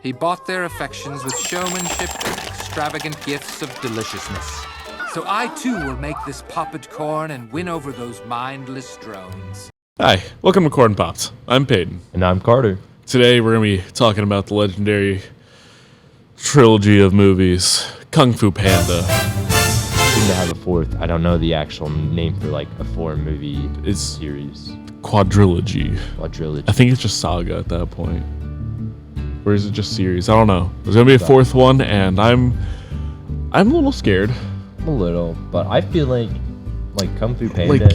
He bought their affections with showmanship and extravagant gifts of deliciousness. So I too will make this popped corn and win over those mindless drones. Hi, welcome to Corn Pops. I'm Peyton. And I'm Carter. Today we're going to be talking about the legendary trilogy of movies, Kung Fu Panda. To have a fourth, I don't know the actual name for like a four-movie series. Quadrilogy. Quadrilogy. I think it's just saga at that point. Or is it just series? I don't know. There's going to be a fourth one, and I'm a little scared. A little, but I feel like Kung Fu Panda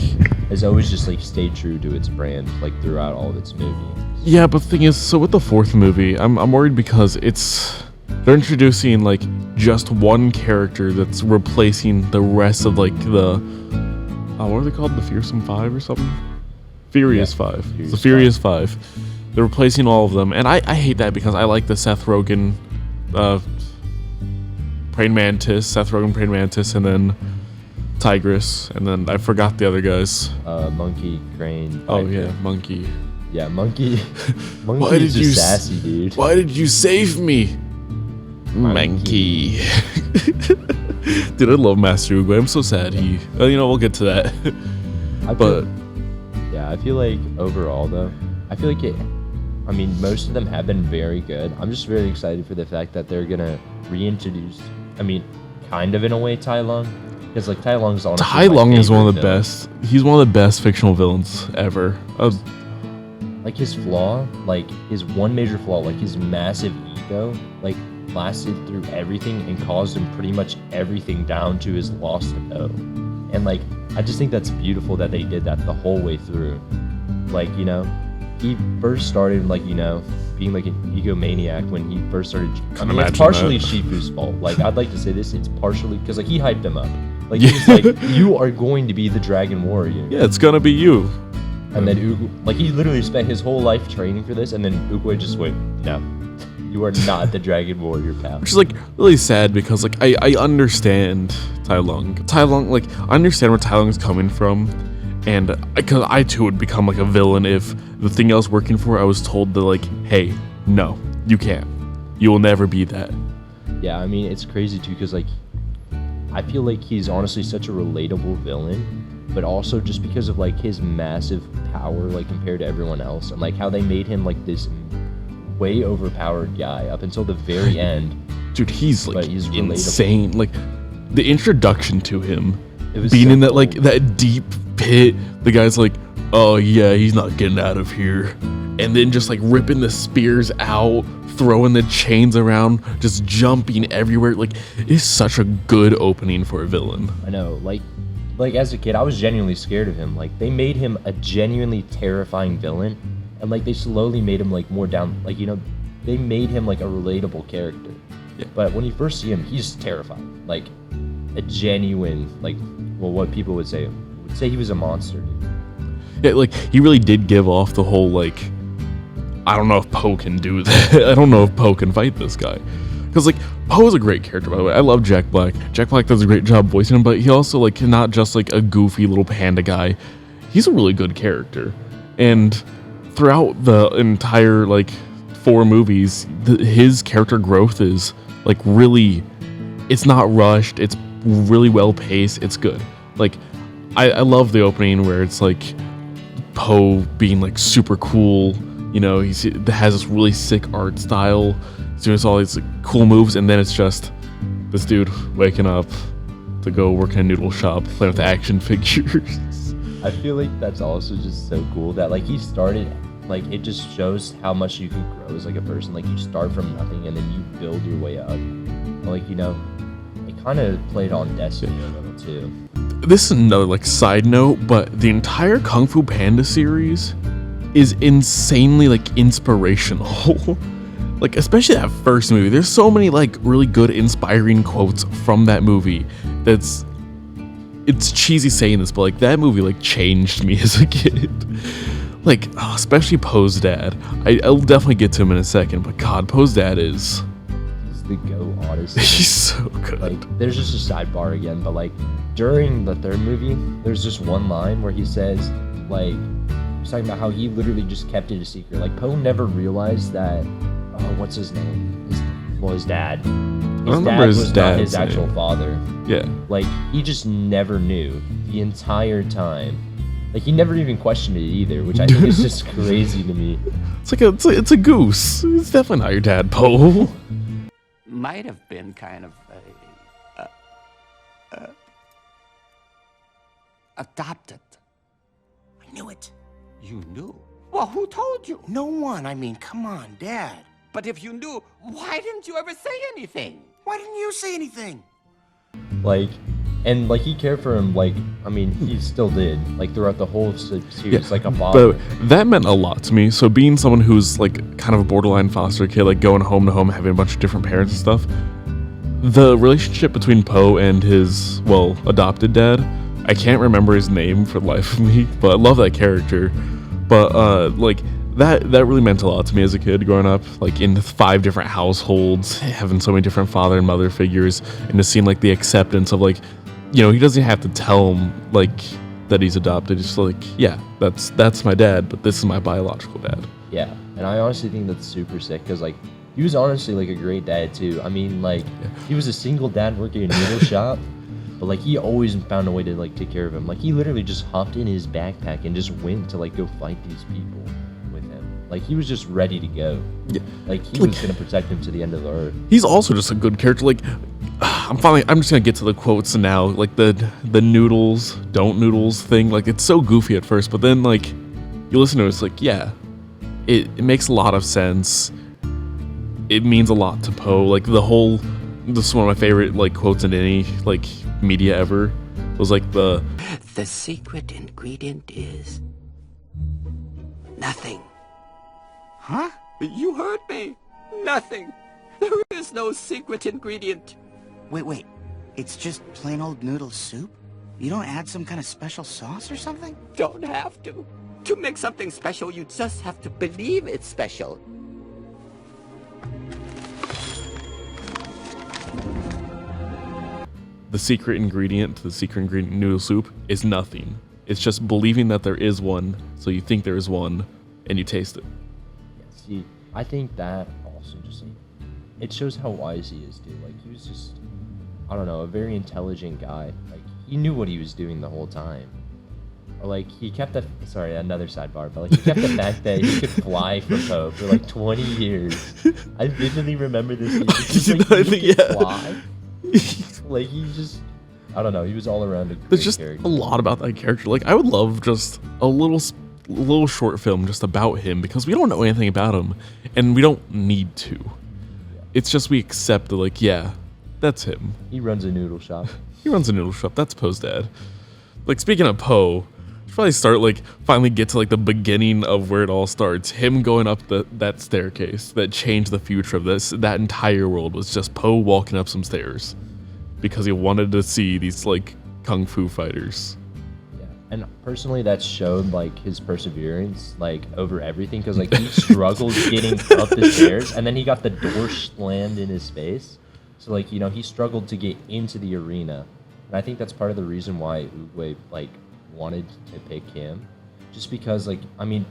has always just like stayed true to its brand, like throughout all of its movies. Yeah, but the thing is, so with the fourth movie, I'm worried because they're introducing like just one character that's replacing the rest of like the what are they called? The Fearsome Five or something? Furious Five. It's the Furious Five. They're replacing all of them, and I hate that because I like the Seth Rogen Praying Mantis, and then Tigress, and then I forgot the other guys. Monkey, Crane. Oh yeah, Monkey. Yeah, Monkey. Monkey's just sassy, dude. Why did you save me? Monkey. Dude, I love Master Oogway. I'm so sad we'll get to that. I feel like overall though, most of them have been very good. I'm just very excited for the fact that they're gonna reintroduce, kind of in a way, Tai Lung. Because like Tai Lung's honestly Tai Lung is one of the best. He's one of the best fictional villains ever. Like his flaw, like his one major flaw, like his massive ego, like lasted through everything and caused him pretty much everything down to his lost toe. And like I just think that's beautiful that they did that the whole way through. Like, he first started being like an egomaniac when he first started. It's partially Shifu's fault. Like I'd like to say this, it's partially because like he hyped him up. Like he's like, you are going to be the Dragon Warrior. Yeah, it's gonna be you. And then he literally spent his whole life training for this, and then Oogway just went, no, you are not the Dragon Warrior, pal. Which is like really sad because like I understand Tai Lung. I understand where Tai Lung is coming from, and because I too would become like a villain if the thing I was working for, I was told that like, hey, no, you can't. You will never be that. Yeah, it's crazy too because like I feel like he's honestly such a relatable villain. But also just because of like his massive power, like compared to everyone else, and like how they made him like this way overpowered guy up until the very end. Dude, he's like he's insane. Like the introduction to him, being in that like that deep pit. The guy's like, oh yeah, he's not getting out of here, and then just like ripping the spears out, throwing the chains around, just jumping everywhere. Like it's such a good opening for a villain. I know, like as a kid, I was genuinely scared of him. Like they made him a genuinely terrifying villain, and like they slowly made him like more down. Like they made him like a relatable character. Yeah. But when you first see him, he's terrifying. Like a genuine, what people would say he was a monster. Dude. Yeah, like he really did give off the whole like, I don't know if Poe can do that. I don't know if Poe can fight this guy. Because, like, Poe is a great character, by the way. I love Jack Black. Jack Black does a great job voicing him, but he also, like, not just, like, a goofy little panda guy. He's a really good character. And throughout the entire, like, 4 movies, his character growth is, like, really... It's not rushed. It's really well-paced. It's good. Like, I love the opening where it's, like, Poe being, like, super cool. He has this really sick art style. Doing all these like, cool moves, and then it's just this dude waking up to go work in a noodle shop playing with action figures. I feel like that's also just so cool that like he started, like it just shows how much you can grow as like a person. Like you start from nothing and then you build your way up. Like it kind of played on destiny a little too. This is another like side note, but the entire Kung Fu Panda series is insanely like inspirational. Like, especially that first movie. There's so many, like, really good, inspiring quotes from that movie. It's cheesy saying this, but, like, that movie, like, changed me as a kid. Like, especially Poe's dad. I'll definitely get to him in a second, but God, Poe's dad is... He's the GOAT, honestly. He's so good. Like, there's just a sidebar again, but, like, during the third movie, there's just one line where he says, like, he's talking about how he literally just kept it a secret. Like, Poe never realized that... what's his name? His dad. His remember dad his was not dad's his actual name. father. Yeah. Like, he just never knew the entire time. Like, he never even questioned it either, which I think is just crazy to me. It's a goose. It's definitely not your dad, Poe. Might have been kind of adopted. I knew it. You knew? Well, who told you? No one. I mean, come on, Dad. But if you knew, why didn't you ever say anything? Why didn't you say anything? Like, and like he cared for him. Like, I mean, he still did. Like throughout the whole series, like a father. But that meant a lot to me. So being someone who's like kind of a borderline foster kid, like going home to home, having a bunch of different parents and stuff, the relationship between Poe and his, well, adopted dad, I can't remember his name for the life of me, but I love that character. But like that really meant a lot to me as a kid growing up, like in 5 different households, having so many different father and mother figures, and just seeing like the acceptance of like, you know, he doesn't have to tell him like that he's adopted. It's just like, yeah, that's my dad, but this is my biological dad. Yeah, and I honestly think that's super sick because like he was honestly like a great dad too. I mean, like he was a single dad working a noodle shop. But like he always found a way to like take care of him. Like he literally just hopped in his backpack and just went to like go fight these people with him. Like he was just ready to go. Yeah. Like he was gonna protect him to the end of the earth. He's also just a good character. Like I'm just gonna get to the quotes now. Like the noodles, don't noodles thing. Like it's so goofy at first, but then like you listen to it, it's like, yeah, it makes a lot of sense. It means a lot to Poe. Like this is one of my favorite like quotes in any like media ever. It was like the secret ingredient is nothing. Huh? You heard me. Nothing. There is no secret ingredient. Wait. It's just plain old noodle soup? You don't add some kind of special sauce or something? Don't have to. To make something special, you just have to believe it's special. the secret ingredient to the secret ingredient noodle soup is nothing. It's just believing that there is one, so you think there is one, and you taste it. Yeah, see, I think that also just like, it shows how wise he is, dude. Like, he was just, I don't know, a very intelligent guy. Like, he knew what he was doing the whole time. Or like, he kept the, sorry, another sidebar, but like, he kept the fact that he could fly for Poe for like 20 years. I vividly remember this. He could fly. Like, he just, I don't know, he was all around a great There's just character. a lot about that character. Like, I would love just a little short film just about him, because we don't know anything about him, and we don't need to. It's just we accept that, like, yeah, that's him. He runs a noodle shop. He runs a noodle shop. That's Poe's dad. Like, speaking of Poe, should probably start, like, finally get to, like, the beginning of where it all starts. Him going up that staircase that changed the future of that entire world was just Poe walking up some stairs because he wanted to see these, like, kung fu fighters. Yeah, and personally, that showed like his perseverance, like over everything, because like he struggled getting up the stairs, and then he got the door slammed in his face. So like, you know, he struggled to get into the arena, and I think that's part of the reason why Oogway like wanted to pick him, just because like, I mean,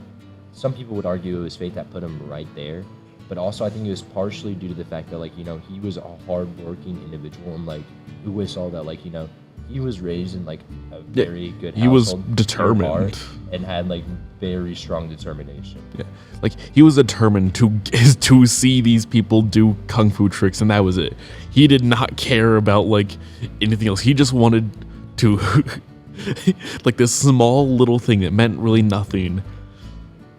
some people would argue it was fate that put him right there, but also I think it was partially due to the fact that like, you know, he was a hardworking individual, and like Oogway saw that like, you know, he was raised in like a very good household. He was good determined heart, and had like very strong determination. Yeah, like he was determined to see these people do kung fu tricks, and that was it. He did not care about like anything else. He just wanted to like this small little thing that meant really nothing.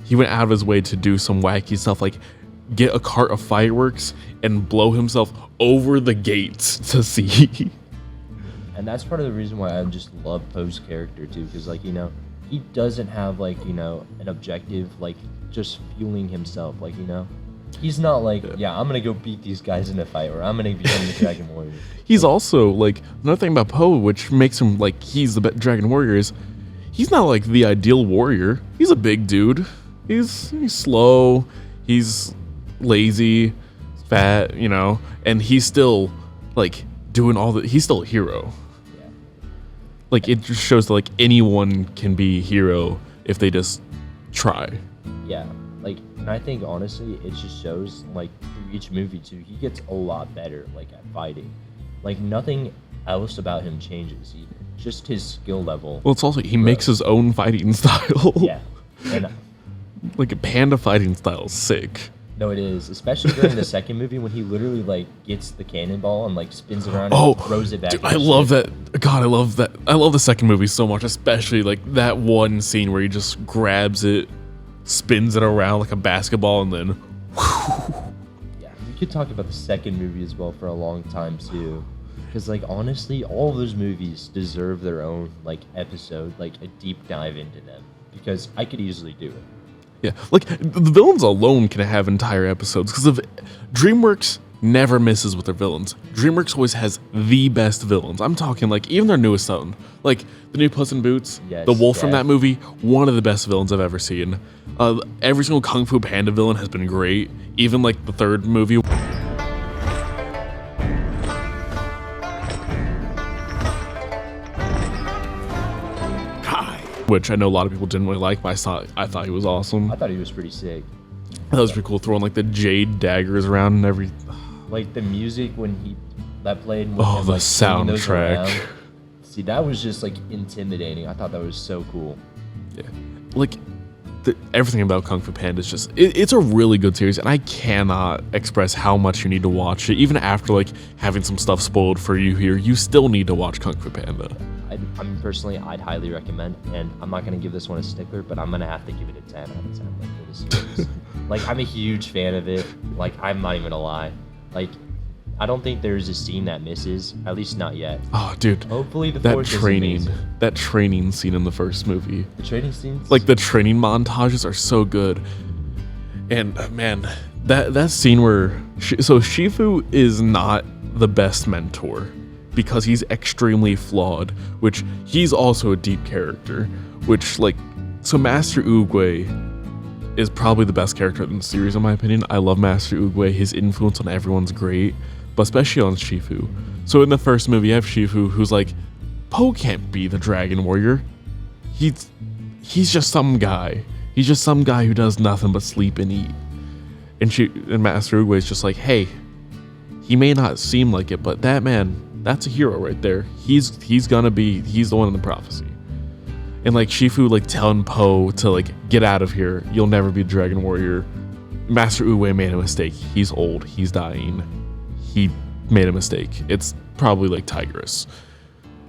He went out of his way to do some wacky stuff, like get a cart of fireworks and blow himself over the gates to see. And that's part of the reason why I just love Poe's character too, because like, you know, he doesn't have like, you know, an objective, like just fueling himself, like, you know, he's not like, yeah, I'm gonna go beat these guys in a fight, or I'm gonna become the Dragon Warrior. He's also like, another thing about Poe, which makes him like he's the Dragon Warrior, is he's not like the ideal warrior. He's a big dude. He's slow. He's lazy, fat, you know, and he's still like doing all the. He's still a hero. Yeah. Like, it just shows that like anyone can be a hero if they just try. Yeah, like And I think honestly, it just shows like through each movie too, he gets a lot better like at fighting. Like nothing else about him changes either. Just his skill level. Well, it's also he makes his own fighting style. Yeah. And Like a Panda fighting style is sick. no, it is. Especially during the second movie when he literally like gets the cannonball and like spins it around Oh, and throws it back. dude, at I the love ship. that. God, I love that. I love the second movie so much, especially like that one scene where he just grabs it, spins it around like a basketball, and then. Yeah, we could talk about the second movie as well for a long time too. Because like honestly, all of those movies deserve their own like episode, like a deep dive into them. Because I could easily do it. Yeah, like the villains alone can have entire episodes because of DreamWorks never misses with their villains. DreamWorks always has the best villains. I'm talking like even their newest one, like the new Puss in Boots, Yes, the wolf from yeah. that movie, one of the best villains I've ever seen. Every single Kung Fu Panda villain has been great. Even like the third movie. Which I know a lot of people didn't really like, but I thought he was awesome. I thought he was pretty sick. That was pretty cool, throwing like the jade daggers around and every. Like the music when that played. With Oh, him, the like, swinging those soundtrack. around. See, that was just like intimidating. I thought that was so cool. Yeah, like everything about Kung Fu Panda is just it's a really good series, and I cannot express how much you need to watch it. Even after like having some stuff spoiled for you here, you still need to watch Kung Fu Panda. I mean, personally, I'd highly recommend, and I'm not gonna give this one a stickler, but I'm gonna have to give it a 10 out of 10. Like for the series, like I'm a huge fan of it. Like I'm not even gonna lie. Like I don't think there's a scene that misses, at least not yet. Oh, dude, Hopefully the that fourth is training, amazing. that training scene in the first movie, The training scenes, like the training montages are so good. And man, that scene where so Shifu is not the best mentor because he's extremely flawed, which he's also a deep character, which like so Master Oogway is probably the best character in the series in my opinion. I love Master Oogway. His influence on everyone's great, but especially on Shifu. So in the first movie, you have Shifu who's like, Po can't be the Dragon Warrior. He's just some guy. He's just some guy who does nothing but sleep and eat. And Master Oogway is just like, hey, he may not seem like it, but that man, that's a hero right there. He's the one in the prophecy. And like Shifu like telling Po to like get out of here. You'll never be the Dragon Warrior. Master Oogway made a mistake. He's old. He's dying. He made a mistake. It's probably like Tigress.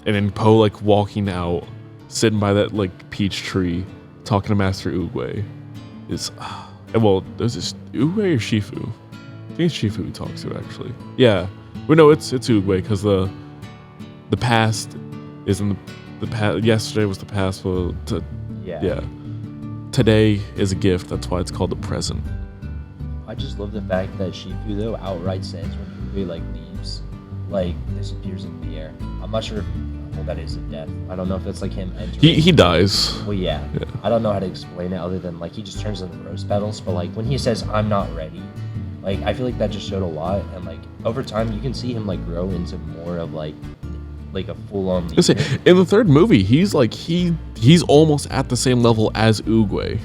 And then Po like walking out, sitting by that like peach tree, talking to Master Oogway. Is well, there's this Oogway or Shifu? I think it's Shifu he talks to actually. Yeah. Well, no, it's Oogway because the past is in the past. Yesterday was the past. Well, yeah. Today is a gift. That's why it's called the present. I just love the fact that Shifu though outright says when he like leaves, like disappears in the air. I'm not sure if that is a death. I don't know if that's like him entering. He dies. Well, yeah. I don't know how to explain it other than like he just turns into rose petals. But like when he says I'm not ready, like I feel like that just showed a lot. And like over time you can see him like grow into more of like a full-on leader. In the third movie, he's like he's almost at the same level as Oogway.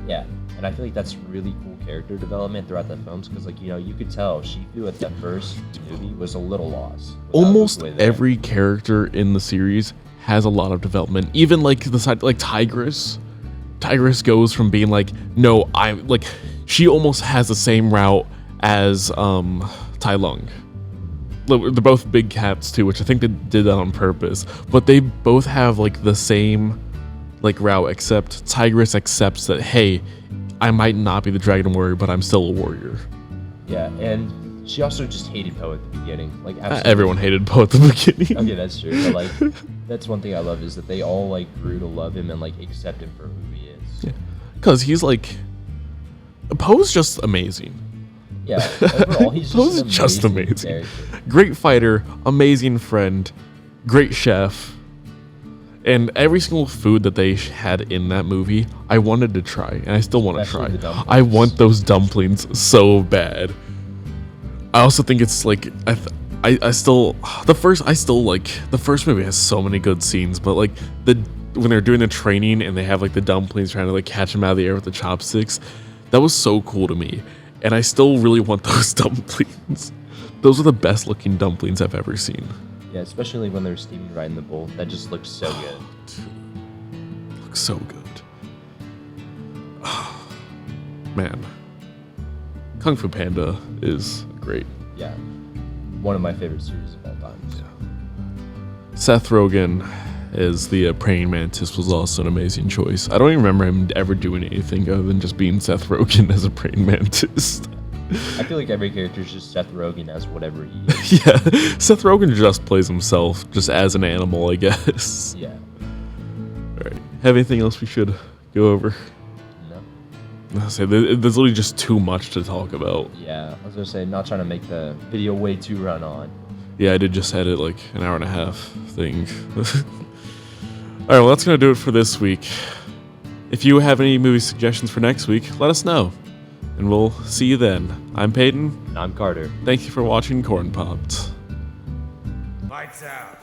Yeah, and I feel like that's really cool character development throughout the films because like you could tell Shifu at the first movie was a little lost. Almost Oogway there. every character in the series has a lot of development. Even like the side like Tigress. Tigress goes from being like, no, I'm like she almost has the same route as Tai Lung. They're both big cats too, which I think they did that on purpose. But they both have like the same like route, except Tigress accepts that hey, I might not be the Dragon Warrior, but I'm still a warrior. Yeah, and she also just hated Poe at the beginning. Like absolutely. Everyone hated Poe at the beginning. Okay, that's true. But like that's one thing I love is that they all like grew to love him and like accept him for who he is. Yeah, because he's like Poe's just amazing. Yeah, overall he's just amazing. character. Great fighter, amazing friend, great chef. And every single food that they had in that movie, I wanted to try, and I still want to try. Especially the dumplings. I want those dumplings so bad. I also think it's like the first movie has so many good scenes, but like when they're doing the training and they have like the dumplings trying to like catch them out of the air with the chopsticks, That was so cool to me, and I still really want those dumplings. Those are the best looking dumplings I've ever seen. Yeah, especially when they're steaming right in the bowl. That just looks so good. Looks so good. Man, Kung Fu Panda is great. Yeah, one of my favorite series of all time. So. Seth Rogen as the praying mantis was also an amazing choice. I don't even remember him ever doing anything other than just being Seth Rogen as a praying mantis. I feel like every character is just Seth Rogen as whatever he is. Yeah, Seth Rogen just plays himself, just as an animal, I guess. Yeah. Alright, have anything else we should go over? No. I say there's literally just too much to talk about. Yeah, I was gonna say, not trying to make the video way too run on. Yeah, I did just edit like an hour and a half thing. Alright, well that's gonna do it for this week. If you have any movie suggestions for next week, let us know. And we'll see you then. I'm Peyton. And I'm Carter. Thank you for watching Corn Popped. Lights out.